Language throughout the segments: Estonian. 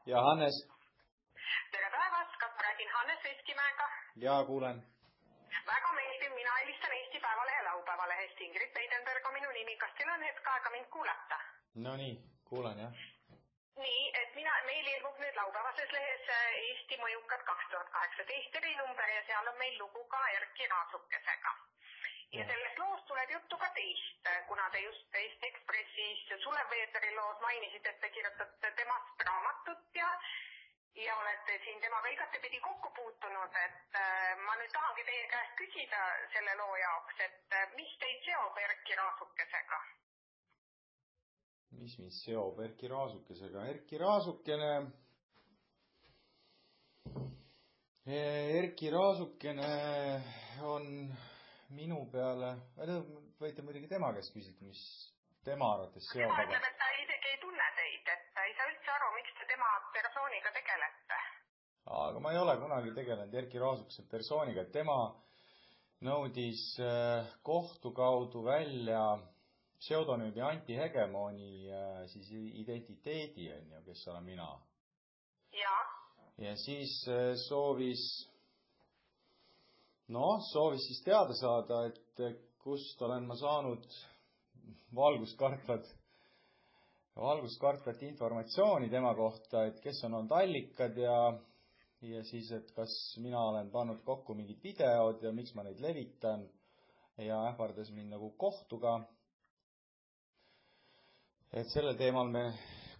Ja Hannes. Tere päevast, kas räägin Hannes Veskimäega? Ja kuulen. Väga meeldiv, mina helistan Eesti Päevalehe laupäevalehest. Ingrid Peidenberg on minu nimi. Kas teil on hetk aega mind kuulata? No nii, kuulen jah. Nii, et meil ilmub nüüd laupäevases lehes Eesti mõjukad 2018 erinumber ja seal on meil lugu ka Erki Raasukesega. Ja sellest loost tuleb juttu ka teist, kuna te just Eesti Ekspressis Sulev Veederi loos mainisite, et te kirjutate temast raamatut ja olete siin temaga igatepidi kokku puutunud, et ma nüüd tahangi teie käest küsida selle loo jaoks, et mis teid seob Erki Raasukesega? Mis mind seob Erki Raasukesega? Erki Raasukene on minu peale, võite muidugi tema käest küsida, mis tema arvates seob. Tema ütleb, et ta isegi ei tunne teid, et ta ei saa üldse aru, miks te tema persooniga tegelete. Aga ma ei ole kunagi tegelenud Erki Raasukese persooniga, et tema nõudis kohtu kaudu välja pseudonüümi antihegemooni siis identiteedi, kes olen mina. Ja siis soovis siis teada saada, et kust olen ma saanud valguskartvat informatsiooni tema kohta, et kes on olnud allikad ja siis, et kas mina olen pannud kokku mingid videod ja miks ma neid levitan ja ähvardas mind nagu kohtuga. Et sellel teemal me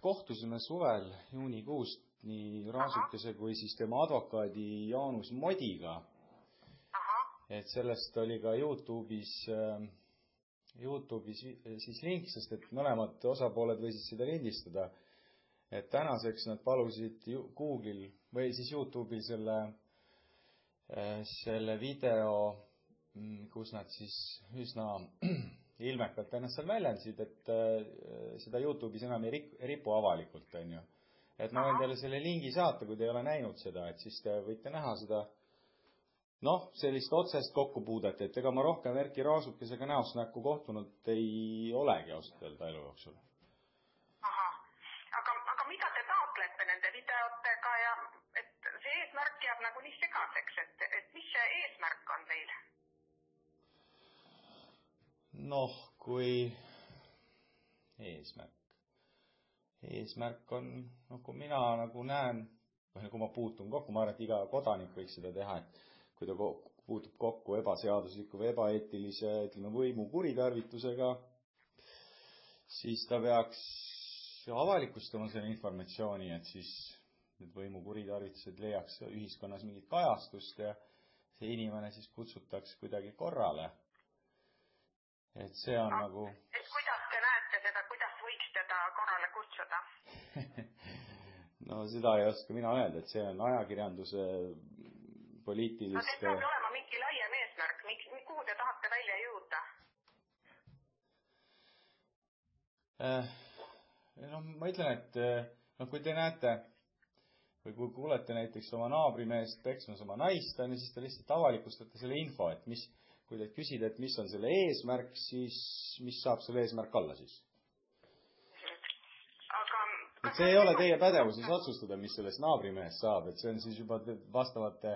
kohtusime suvel juunikuust nii Raasukese kui siis tema advokaadi Jaanus Modiga. Et sellest oli ka YouTube'is siis link, sest et mõlemad osapooled võisid seda lindistada. Et tänaseks nad palusid Google'il või siis YouTube'il selle video, kus nad siis üsna ilmekalt ennast seal väljendasid, et seda YouTube'is enam ei ripu avalikult, on ju. Et ma võin teile selle lingi saata, kui te ei ole näinud seda, et siis te võite näha seda sellist otsest kokkupuudet, et ega ma rohkem Erki Raasukesega näost näkku kohtunud ei olegi ausalt öelda elu jooksul. Aga mida te taotlete nende videotega ja et see eesmärk jääb nagu nii segaseks, et mis see eesmärk on teil? Kui eesmärk on, kui mina nagu näen, kui ma puutun kokku, ma arvan, et iga kodanik võiks seda teha, et kui ta puutub kokku ebaseadusliku või ebaeetilise, võimu kuritarvitusega, siis ta peaks avalikustama selle informatsiooni, et siis need võimu kuritarvitused leiaks ühiskonnas mingit kajastust ja see inimene siis kutsutaks kuidagi korrale. Et see on nagu... Et kuidas te näete seda, kuidas võiks teda korrale kutsuda? Seda ei oska mina öelda, et see on ajakirjanduse poliitiliste... see peab olema mingi laiem eesmärk. Kuhu te tahate välja jõuda? Ma ütlen, et kui te näete või kui kuulete näiteks oma naabrimeest peksmas oma naist, siis te lihtsalt avalikustate selle info, et kui te küsida, et mis on selle eesmärk, siis mis saab selle eesmärk olla siis? Et see ei ole teie pädevuses otsustada, mis sellest naabrimehest saab, et see on siis juba vastavate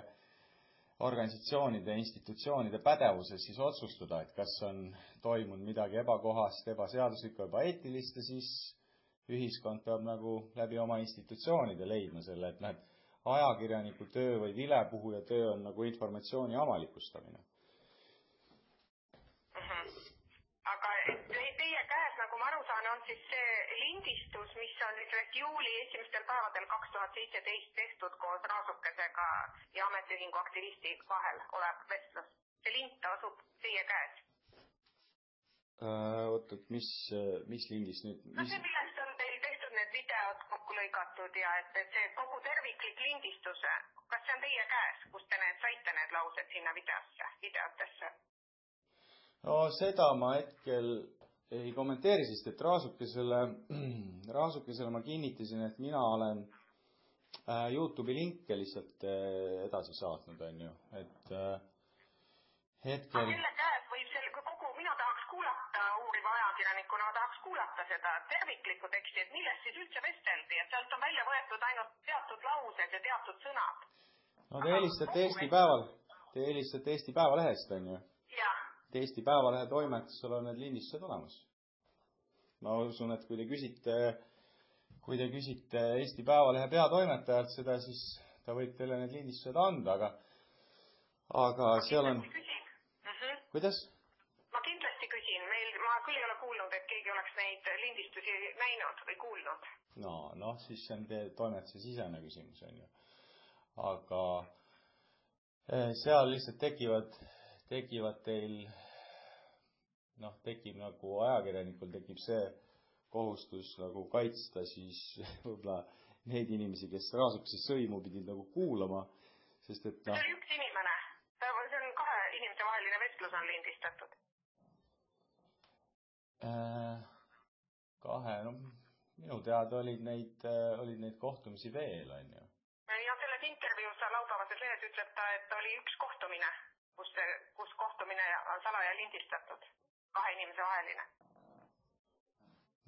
organisatsioonide ja institutsioonide pädevuses siis otsustada, et kas on toimunud midagi ebakohast, ebaseaduslikku, ebaeetilist ja siis ühiskond peab nagu läbi oma institutsioonide leidma selle, et ajakirjaniku töö või vilepuhuja töö on nagu informatsiooni avalikustamine. Aga teie käes, nagu ma aru saan, on siis see lindistus, mis on juuli esimestel päevadel 2017 tehtud koos Raasukesega ja ametiühingu aktivisti vahel olev vestlus. See lint asub teie käes. Oot, mis lindis nüüd? See, millest on teil tehtud need videod kokku lõigatud ja et see kogu terviklik lindistus, kas see on teie käes, kus te saite need laused sinna videotesse? Seda ma hetkel ei kommenteeri, sest et Raasukesele ma kinnitasin, et mina olen YouTube'i linke lihtsalt edasi saatnud, on ju. Et hetkel... Kelle käes võib kogu, mina tahaks kuulata ajakirjanikuna, ma tahaks kuulata seda terviklikku teksti, et millest siis üldse vesteldi, et sealt on välja võetud lindistatud ainult teatud laused ja teatud sõnad. No te helistate Eesti Päevalehest, on ju? Jah. Eesti Päevalehe toimetusel on need lindistused olemas. Ma usun, et kui te küsite Eesti Päevalehe peatoimetajalt seda, siis ta võib teile need lindistused anda, aga seal on... Kuidas? Ma kindlasti küsin. Ma küll ei ole kuulnud, et keegi oleks neid lindistusi näinud või kuulnud. No, siis see on teie toimetuse sisene küsimus, on ju. Aga seal lihtsalt tekivad teil, tekib nagu ajakirjanikul tekib see kohustus nagu kaitsta siis võib-olla neid inimesi, kes Raasukese sõimu pidid nagu kuulama, sest et See oli üks inimene. See on 2 inimese vaheline vestlus on lindistatud. 2, minu teada olid neid kohtumisi veel, on ju. Ja selles intervjuus laupäevases lehes ütleb ta, et oli üks kohtumine, kus kohtumine on salaja lindistatud. 2 inimese vaheline.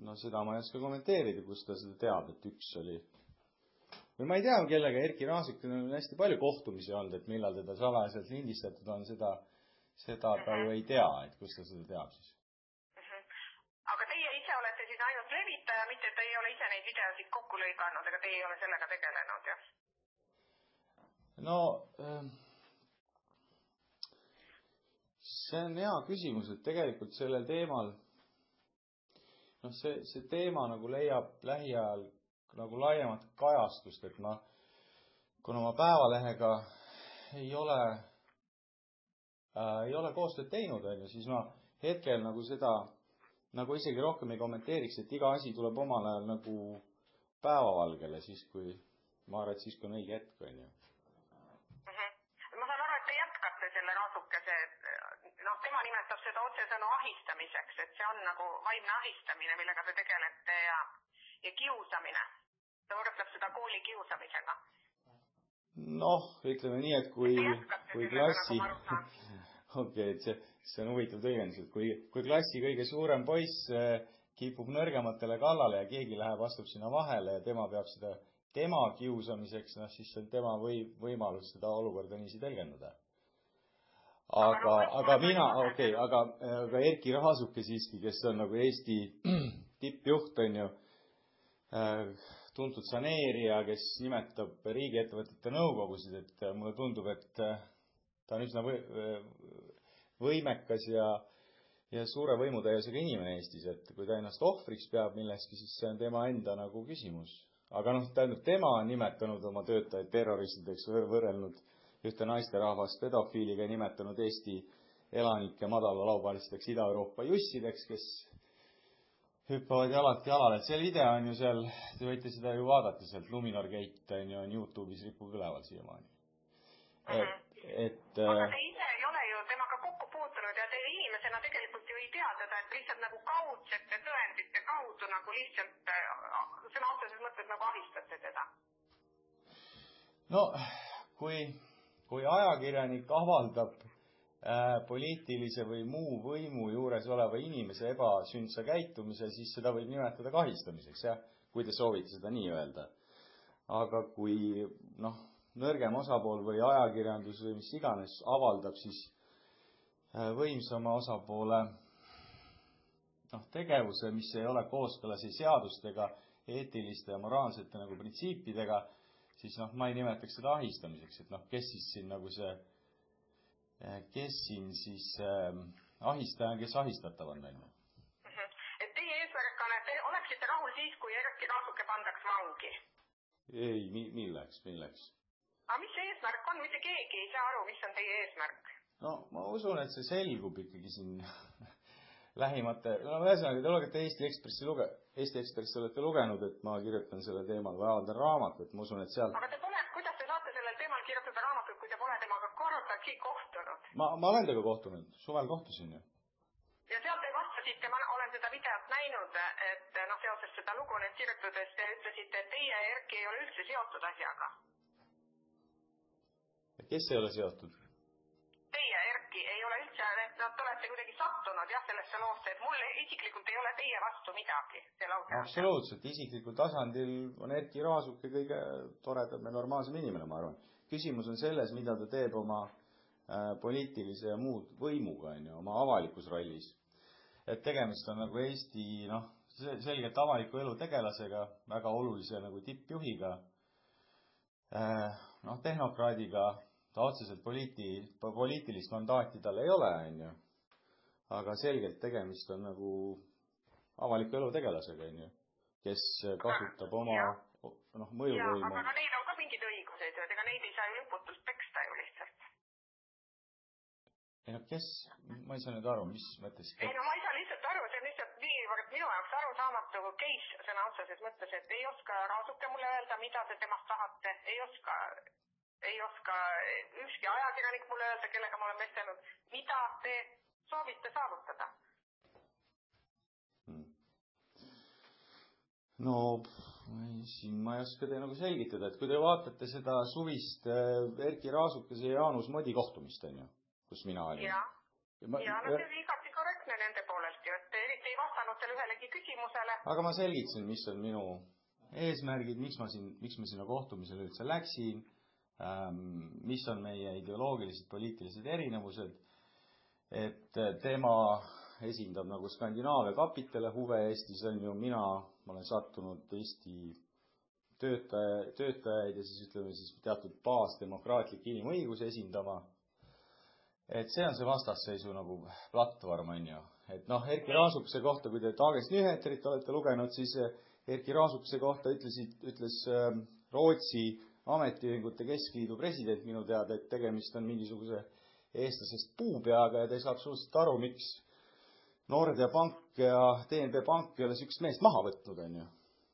No seda ma ei oska kommenteerida, kus ta seda teab, et üks oli. Või ma ei tea, kellega Erki Raasukil on hästi palju kohtumisi olnud, et millal teda salajaselt lindistatud on, seda ta ju ei tea, et kus ta seda teab siis. Aga teie ise olete siis ainult levitaja, mitte et teie ole ise neid videosid kokku lõiganud, ega teie ei ole sellega tegelenud, jah? No, see on hea küsimus, et tegelikult sellel teemal, see teema nagu leiab lähiajal nagu laiemat kajastust, et kuna ma Päevalehega ei ole koostööd teinud, on ju, siis ma hetkel nagu seda nagu isegi rohkem ei kommenteeriks, et iga asi tuleb omal ajal nagu päevavalgele, siis kui ma arvan, et siis kui on õige hetk, on ju. Ma saan aru, et te jätkate selle Raasukese, tema nimetab seda otsesõnu ahistamiseks, et see on nagu vaimne ahistamine, millega te tegelete ja kiusamine. Ta võrdleb seda kooli kiusamisega. Ütleme nii, et kui klassi... Okei, see on huvitav tõlgendus, et kui klassi kõige suurem poiss kipub nõrgematele kallale ja keegi astub sinna vahele ja tema peab seda tema kiusamiseks, siis on tema võimalus seda olukorda niiviisi tõlgendada. Aga Erki Raasuke siiski, kes on nagu Eesti tippjuht, on ju, tuntud saneerija, kes nimetab riigiettevõtete nõukogusid, et mulle tundub, et ta on üsna võimekas ja suure võimutäiusega inimene Eestis, et kui ta ennast ohvriks peab milleski, siis see on tema enda nagu küsimus. Aga tema on nimetanud oma töötajaid terroristideks, võrrelnud ühte naisterahvast pedofiiliga, nimetanud Eesti elanikke madalalaubalisteks Ida-Euroopa jussideks, kes hüppavad jalalt jalale. See video on ju seal, te võite seda ju vaadata sealt, Luminor Gate on YouTube'is ripub üleval siiamaani. Aga te ise ei ole ju temaga kokku puutunud ja te inimesena tegelikult ju ei tea teda, et lihtsalt nagu kaudsete tõendite kaudu nagu lihtsalt sõna otseses mõttes nagu ahistate teda. Kui ajakirjanik avaldab poliitilise või muu võimu juures oleva inimese ebasündsa käitumise, siis seda võib nimetada kahistamiseks, jah, kui te soovite seda nii öelda. Aga kui nõrgem osapool või ajakirjandus või mis iganes avaldab siis võimsama osapoole tegevuse, mis ei ole kooskõlas seadustega, eetiliste ja moraalsete nagu printsiipidega, siis ma ei nimetaks seda ahistamiseks, et kes siis siin nagu kes siin siis ahistaja on, kes ahistatav on? Et teie eesmärk on, et te oleksite rahul siis, kui Erki Raasuke pandaks vangi? Ei, milleks? Aga mis see eesmärk on? Mitte keegi ei saa aru, mis on teie eesmärk? Ma usun, et see selgub ikkagi siin lähimate... Ühesõnaga, te olete Eesti Ekspressi olete lugenud, et ma kirjutan selle teemal või avaldan raamatut, ma usun, et seal... Aga kuidas te saate sellel teemal kirjutada raamatut, kui te pole temaga kordagi kohtunud? Ma olen temaga kohtunud, suvel kohtusin ju. Ja seal te vastasite, ma olen seda videot näinud, et seoses seda lugu nüüd kirjutades te ütlesite, et teie ja Erki ei ole üldse seotud asjaga. Kes ei ole seotud? Teie, Erki. üldsegi ei ole üldse, nad olete kuidagi sattunud jah sellesse loosse, et mul isiklikult ei ole teie vastu midagi. Absoluutselt, isiklikul tasandil on Erki Raasuke kõige toredam ja normaalsem inimene, ma arvan. Küsimus on selles, mida ta teeb oma poliitilise ja muud võimuga, oma avalikus rollis. Et tegemist on nagu Eesti, selgelt avaliku elu tegelasega, väga olulise nagu tippjuhiga, tehnokraadiga, ta otseselt poliitilist mandaati tal ei ole, aga selgelt tegemist on nagu avaliku elu tegelasega, kes kasutab oma mõjuvõimu. Aga neil on ka mingid õigused, ega neid ei saa ju lõputult peksta ju lihtsalt. Kes? Ma ei saa nüüd aru, mis mõttes? Ma ei saa lihtsalt aru, see on lihtsalt niivõrd minu jaoks arusaamatu case sõna otseses mõttes, et ei oska Raasuke mulle öelda, mida te temast tahate, ei oska ükski ajakirjanik mulle öelda, kellega ma olen vestelnud, mida te soovite saavutada. No, siin ma ei oska teile nagu selgitada, et kui te vaatate seda suvist Erki Raasukese ja Jaanus Modi kohtumist, kus mina olin. Ja, see oli igati korrektne nende poolelt ju, et eriti ei vastanud seal ühelegi küsimusele. Aga ma selgitasin, mis on minu eesmärgid, miks ma sinna kohtumisele üldse läksin, mis on meie ideoloogilised poliitilised erinevused, et tema esindab nagu Skandinaavia kapitale huve Eestis, mina olen sattunud Eesti töötajaid ja siis teatud baasdemokraatlik inimõiguse esindama. Et see on see vastasseisu nagu platvorm, Et Erki Raasukese kohta, kui te Dagens Nyheterit olete lugenud, siis Erki Raasukese kohta ütles Rootsi ametiühingute keskliidu president minu teada, et tegemist on mingisuguse eestlasest puupeaga ja te ei saa absoluutselt aru, miks Nordea Pank ja DNB Pank ei ole sükst meest maha võtnud,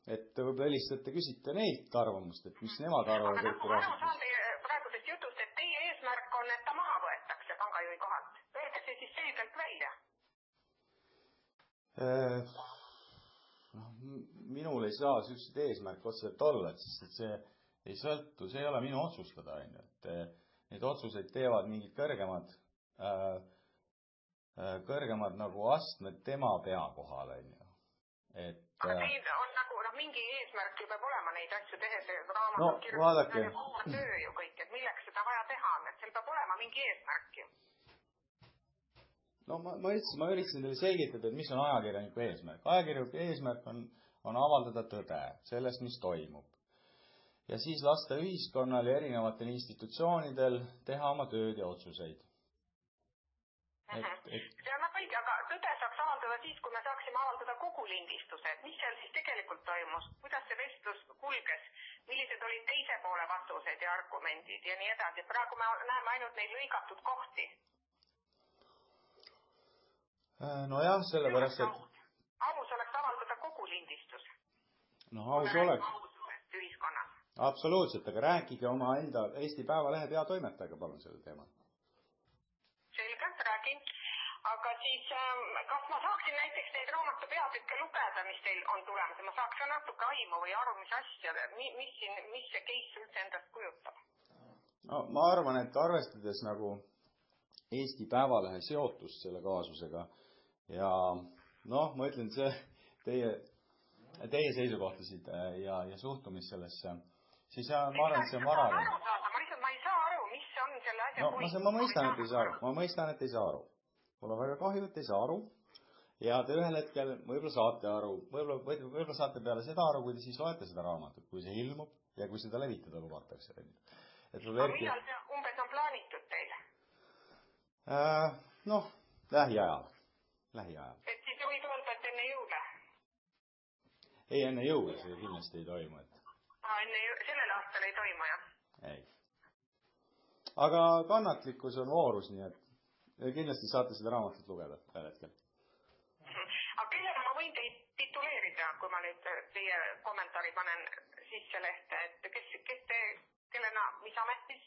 Et võib-olla helistate, küsite neilt arvamust, et mis nemad arvavad Erki Raasukest. Aga praegusest jutust, et teie eesmärk on, et ta maha võetakse pangajuhi kohalt. Öelge see siis selgelt välja. Minul ei saa sellised eesmärk otseselt olla, sest see ei sõltu, see ei ole minu otsustada, et neid otsuseid teevad mingid kõrgemad nagu astmed tema pea kohal, Aga teil on nagu mingi eesmärk ju peab olema neid asju tehes, vaadake. Töö ju kõik, et milleks seda vaja teha on, et seal peab olema mingi eesmärk ju. Ma üritasin teile selgitada, et mis on ajakirjaniku eesmärk. Ajakirjaniku eesmärk on avaldada tõde sellest, mis toimub. Ja siis lasta ühiskonnal ja erinevatel institutsioonidel teha oma tööd ja otsuseid. See on õige, aga tõde saaks avaldada siis, kui me saaksime avaldada kogu lindistuse. Mis seal siis tegelikult toimus? Kuidas see vestlus kulges? Millised olid teise poole vastused ja argumendid ja nii edasi? Praegu me näeme ainult neid lõigatud kohti. Nojah, sellepärast, et... Aus oleks avaldada kogu lindistus. Aus oleks. Ühiskonnas. Absoluutselt, aga rääkige oma enda Eesti Päevalehe peatoimetajaga palun selle teema. Selgelt räägin. Aga siis, kas ma saaksin näiteks neid raamatu peatükke lugeda, mis teil on tulemas? Ma saaks natuke aimu või aru, mis asja, mis see case üldse endast kujutab? Ma arvan, et arvestades nagu Eesti Päevalehe seotust selle kaasusega ja ma ütlen, see teie seisukohtasid ja suhtumist sellesse, siis ma arvan, et see on varaline. Ma ei saa aru, mis on selle asja Ma mõistan, et ei saa aru. Mul on väga kahju, et ei saa aru. Ja te ühel hetkel võib-olla saate aru. Võib-olla saate peale seda aru, kui te siis loete seda raamatut, kui see ilmub ja kui seda levitada lubatakse. Millal see umbes on plaanitud teile? Lähiajal. Et siis võib öelda, et enne jõule? Ei, enne jõule see kindlasti ei toimu. Sellel aastal ei toimu, jah? Ei. Aga kannatlikkus on voorus, nii et kindlasti saate seda raamatut lugeda ühel hetkel. Aga kellega ma võin teid tituleerida, kui ma nüüd teie kommentaari panen sisse lehte, et kes te, kellena, mis ametis?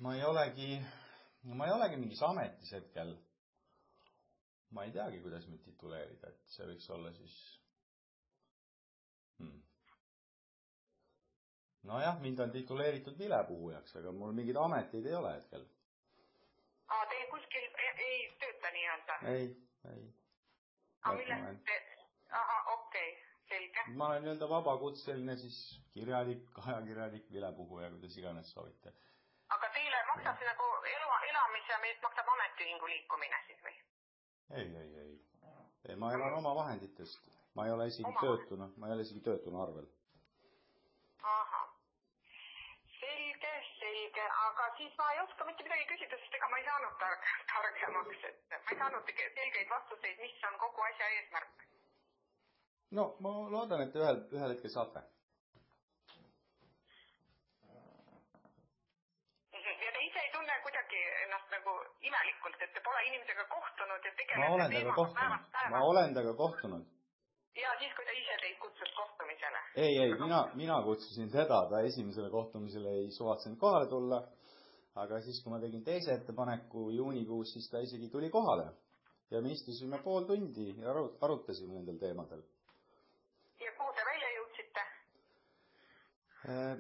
Ma ei olegi mingis ametis hetkel. Ma ei teagi, kuidas mind tituleerida, et see võiks olla siis... Nojah, mind on tituleeritud vilepuhujaks, aga mul mingid ametid ei ole hetkel. Teie kuskil ei tööta nii-öelda? Ei. Millest te? Okei, selge. Ma olen nii-öelda vabakutseline siis kirjanik, ajakirjanik, vilepuhuja, kuidas iganes soovite. Aga teile maksab see nagu elamise meest maksab ametiühingu liikumine siis või? Ei, ma elan oma vahenditest. Ma ei ole isegi töötuna arvel. Selge, aga siis ma ei oska mitte midagi küsida, sest ega ma ei saanud targemaks, et ma ei saanud selgeid vastuseid, mis on kogu asja eesmärk. No, ma loodan, et ühel hetkel saate. Ja te ise ei tunne kuidagi ennast nagu imelikult, et te pole inimesega kohtunud ja tegelete Ma olen temaga kohtunud. Ja siis, kui ta ise teid kutsus kohtumisele? Ei, mina kutsusin teda, ta esimesele kohtumisele ei suvatsenud kohale tulla, aga siis, kui ma tegin teise ettepaneku juunikuus, siis ta isegi tuli kohale ja me istusime pool tundi ja arutasime nendel teemadel. Ja kuhu te välja jõudsite?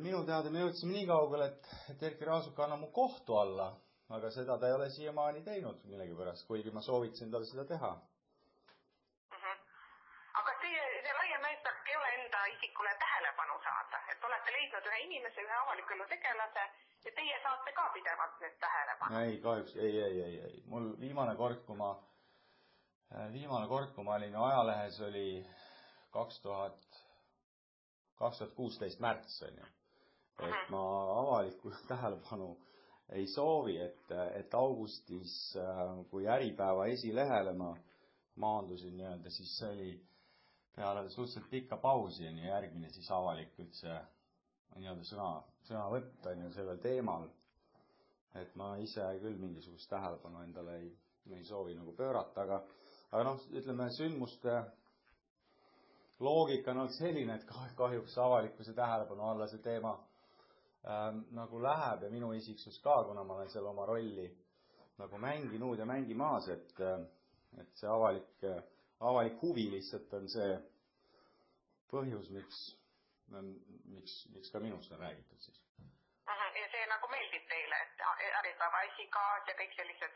Minu teada me jõudsime nii kaugele, et Erki Raasuk annab mu kohtu alla, aga seda ta ei ole siiamaani teinud millegipärast, kuigi ma soovitasin tal seda teha. Isikule tähelepanu saada, et olete leidnud ühe inimese, ühe avalikule tegelase ja teie saate ka pidevalt nüüd tähelepanu. Ei, kahjuks, ei. Mul viimane kord, kui ma olin ajalehes, oli 2016 märts, on ju. Et ma avalikku tähelepanu ei soovi, et augustis, kui Äripäeva esilehele ma maandusin nii-öelda, siis see oli peale suhteliselt pikka pausi on järgmine siis avalik üldse nii-öelda sõna võtta on ju sellel teemal. Et ma ise küll mingisugust tähelepanu endale ei soovi nagu pöörata, aga noh, ütleme, sündmuste loogika on olnud selline, et kahjuks avalikkuse tähelepanu alla see teema nagu läheb ja minu isiksus ka, kuna ma olen seal oma rolli nagu mänginud ja mängimaas, et see avalik huvi lihtsalt on see põhjus, miks ka minust on räägitud siis. Ja see nagu meeldib teile, et Äripäeva esikaas ja kõik sellised,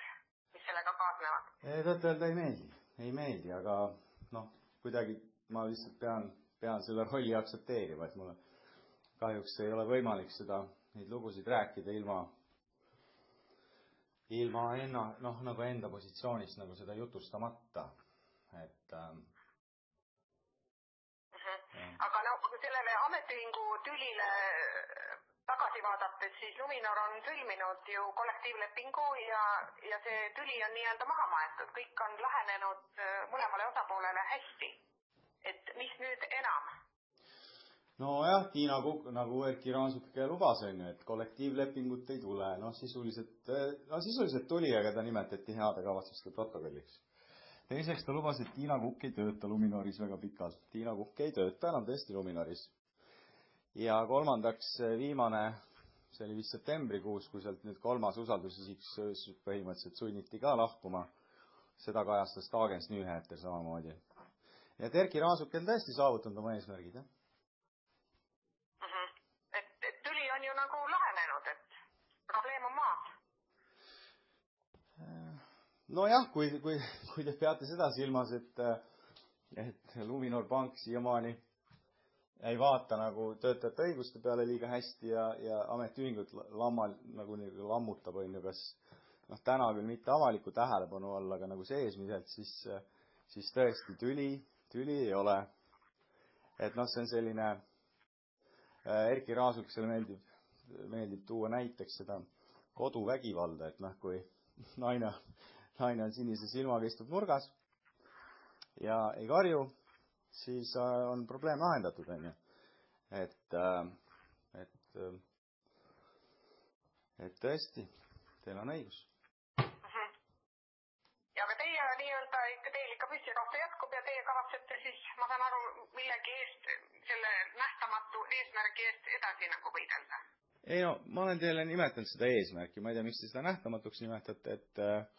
mis sellega kaasnevad? Tõtt-öelda ei meeldi, aga noh, kuidagi ma lihtsalt pean selle rolli aktsepteerima, et mulle kahjuks ei ole võimalik neid lugusid rääkida ilma nagu enda positsioonist nagu seda jutustamata. Aga sellele ametiühingu tülile tagasi vaadates, siis Luminor on sõlminud ju kollektiivlepingu ja see tüli on nii-öelda maha maetud. Kõik on lähenenud mõlemale osapoolele hästi. Et mis nüüd enam? No jah, Tiina Kukk, nagu Erki Raasuk lubas, et kollektiivlepingut ei tule. Sisuliselt tuli, aga ta nimetati heade kavatsuste protokolliks. Teiseks ta lubas, et Tiina Kukk ei tööta Luminoris väga pikalt. Tiina Kukk ei tööta enam tõesti Luminoris. Ja kolmandaks viimane, see oli vist septembrikuus, kui sealt nüüd kolmas usaldusisik põhimõtteliselt sunniti ka lahkuma. Seda kajastas Dagens Nyheter samamoodi. Ja Erki Raasuk on tõesti saavutanud oma eesmärgid, jah? Et tüli on ju nagu lahenenud, et probleem on maas. Nojah, kui te peate seda silmas, et Luminor Pank siiamaani ei vaata nagu töötajate õiguste peale liiga hästi ja ametiühingut nagu lammutab, on ju, kas täna küll mitte avaliku tähelepanu all, aga nagu seesmiselt, siis tõesti tüli ei ole. Et see on selline, Erki Raasukesele meeldib tuua näiteks seda koduvägivalda, et kui naine on sinise silmaga istub nurgas ja ei karju, siis on probleem lahendatud, on ju. Et tõesti, teil on õigus. Ja aga teil ikka püssirahva jätkub ja teie kavatsete siis, ma saan aru, millegi eest, selle nähtamatu eesmärgi eest edasi nagu võidelda? Ei no, ma olen teile nimetanud seda eesmärki, ma ei tea, miks te seda nähtamatuks nimetate,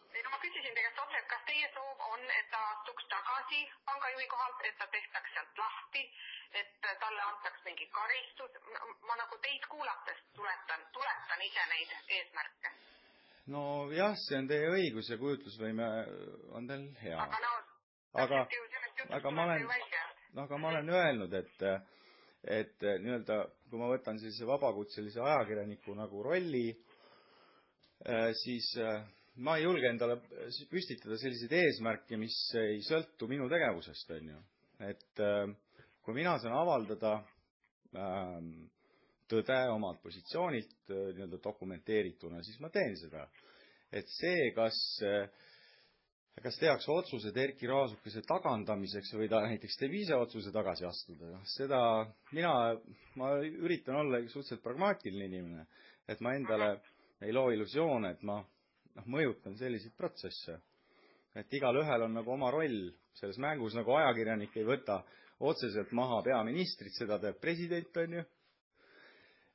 Ei no ma küsisin tegelikult otse, et kas teie soov on, et ta astuks tagasi pangajuhi kohalt, et ta tehtaks sealt lahti, et talle antaks mingi karistus. Ma nagu teid kuulates tuletan ise neid eesmärke. No jah, see on teie õigus ja kujutlusvõime on teil hea. Aga ma olen öelnud, et nii-öelda, kui ma võtan sellise vabakutselise ajakirjaniku nagu rolli, siis ma ei julge endale püstitada selliseid eesmärke, mis ei sõltu minu tegevusest, on ju. Et kui mina saan avaldada tõde omalt positsioonilt nii-öelda dokumenteerituna, siis ma teen seda. Et see, kas tehakse otsused Erki Raasukese tagandamiseks või ta näiteks teeb ise otsuse tagasi astuda, seda ma üritan olla suhteliselt pragmaatiline inimene, et ma endale ei loo illusioone, et ma mõjutan selliseid protsesse. Et igal ühel on nagu oma roll selles mängus, nagu ajakirjanik ei võta otseselt maha peaministrit, seda teeb president, on ju.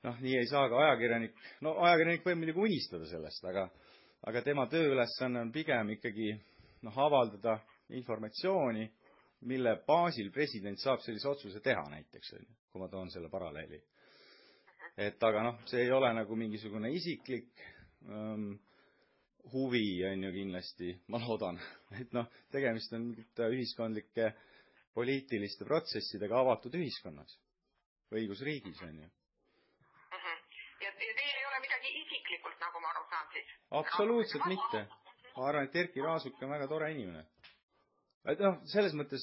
Nii ei saa ka ajakirjanik võib muidugi unistada sellest, aga tema tööülesanne on pigem ikkagi avaldada informatsiooni, mille baasil president saab sellise otsuse teha näiteks, kui ma toon selle paralleeli. Aga see ei ole nagu mingisugune isiklik huvi, on ju kindlasti, ma loodan. Et tegemist on ühiskondlike poliitiliste protsessidega avatud ühiskonnas, õigusriigis, on ju. Ja teil ei ole midagi isiklikult, nagu ma aru saan siis? Absoluutselt mitte. Ma arvan, et Erki Raasuk on väga tore inimene. Selles mõttes,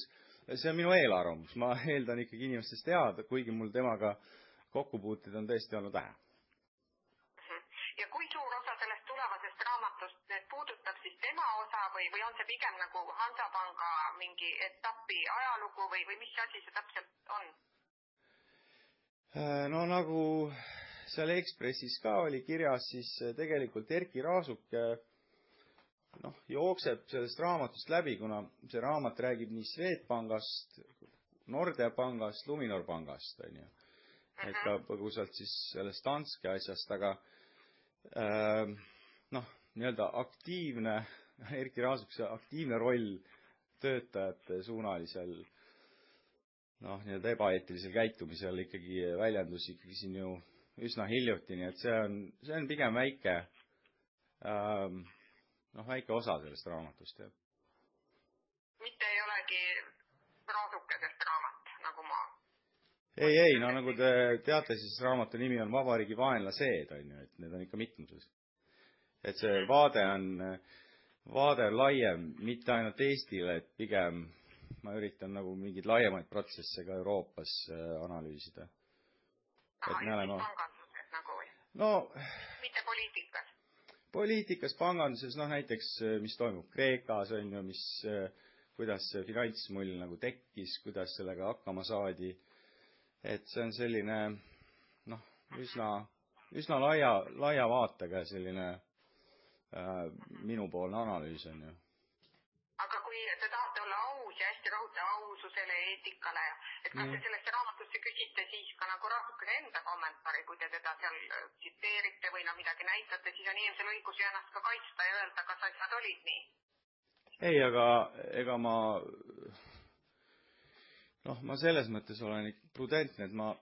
see on minu eelarvamus. Ma eeldan ikkagi inimestest teada, kuigi mul temaga kokkupuuteid on tõesti olnud vähe. Ja kui suur osa sellest tulevasest raamatust puudutab siis tema osa või on see pigem nagu Hansapanga mingi etapi ajalugu või mis asi see täpselt on? Nagu seal Ekspressis ka oli kirjas, siis tegelikult Erki Raasuk jookseb sellest raamatust läbi, kuna see raamat räägib nii Swedbankast, Nordea pangast, Luminor pangast, on ju. Et ka põgusalt siis sellest Danske asjast, aga nii-öelda aktiivne, Erki Raasukse aktiivne roll töötajate suunalisel nii-öelda ebaeetilisel käitumisel ikkagi väljendus ikkagi siin ju üsna hiljuti, nii et see on pigem väike osa sellest raamatust. Jah. Mitte ei olegi Raasukesest raamat, nagu ma... Ei, nagu te teate, siis raamatu nimi on Vabariigi vaenlaseed, on ju, et need on ikka mitmuses. Et see vaade on laiem, mitte ainult Eestile, et pigem ma üritan nagu mingeid laiemaid protsesse ka Euroopas analüüsida. Panganduses nagu või? Mitte poliitikas? Poliitikas, panganduses, näiteks, mis toimub Kreekas, on ju, kuidas see finantsmull nagu tekkis, kuidas sellega hakkama saadi. Et see on selline, üsna laia vaatega selline minupoolne analüüs, on ju. Aga kui te tahate olla aus ja hästi rõhuta aususele ja eetikale, et kas te sellesse raamatusse küsite siis ka nagu Raasukese enda kommentaari, kui te teda seal tsiteerite või midagi näitate, siis on inimesel õigus ennast ka kaitsta ja öelda, kas asjad olid nii? Ei, aga ega ma selles mõttes olen prudentne, et ma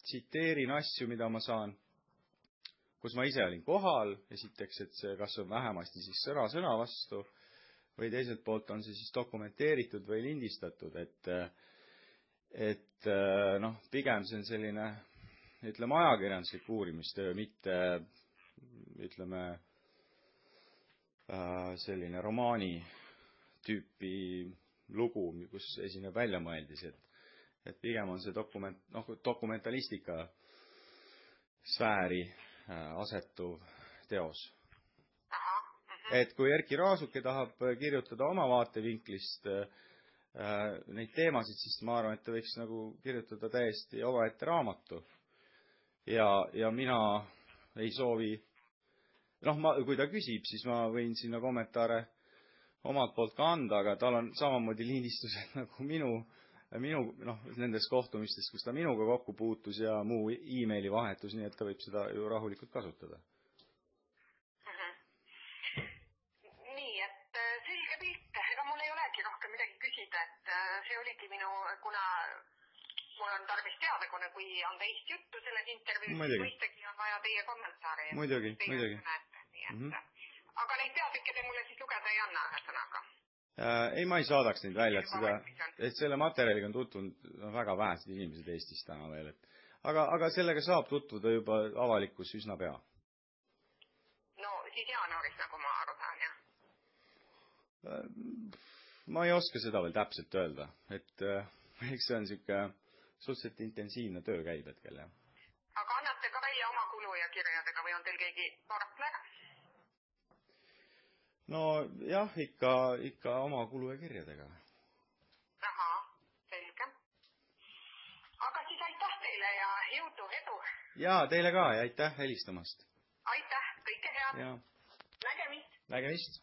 tsiteerin asju, mida ma saan, kus ma ise olin kohal, esiteks, et see kas on vähemasti siis sõna vastu, või teiselt poolt on see siis dokumenteeritud või lindistatud, et pigem see on selline, ütleme, ajakirjanduslik uurimistöö, mitte, ütleme, selline romaani tüüpi lugu, kus esineb väljamõeldis, et pigem on see dokumentalistika sfääri asetuv teos. Et kui Erki Raasuke tahab kirjutada oma vaatevinklist neid teemasid, siis ma arvan, et ta võiks nagu kirjutada täiesti omaette raamatu. Ja mina ei soovi, kui ta küsib, siis ma võin sinna kommentaare omalt poolt ka anda, aga tal on samamoodi lindistused nagu minu nendes kohtumistest, kus ta minuga kokku puutus ja muu e-maili vahetus, nii et ta võib seda ju rahulikult kasutada. Nii, et selge pilt. Ega mul ei olegi rohkem midagi küsida, et see oligi kuna mul on tarvis teada, kui on teist juttu selles intervjuus, mõistagi on vaja teie kommentaari. Muidugi. Aga neid peatükke te mulle siis lugeda ei anna, ühesõnaga. Ei, ma ei saadaks neid välja, et selle materjaliga on tutvunud väga vähesed inimesed Eestis täna veel. Aga sellega saab tutvuda juba avalikkus üsna pea. No, siis jaanuaris, nagu ma aru saan, jah? Ma ei oska seda veel täpselt öelda, et eks see on siuke suhteliselt intensiivne töö käib hetkel, jah. Aga annate ka välja oma kulu ja kirjadega või on teil keegi partner? No jah, ikka oma kulu ja kirjadega. Ahaa, selge. Aga siis aitäh teile ja jõudu, edu! Jaa, teile ka ja aitäh helistamast. Aitäh, kõike head! Ja. Nägemist! Nägemist!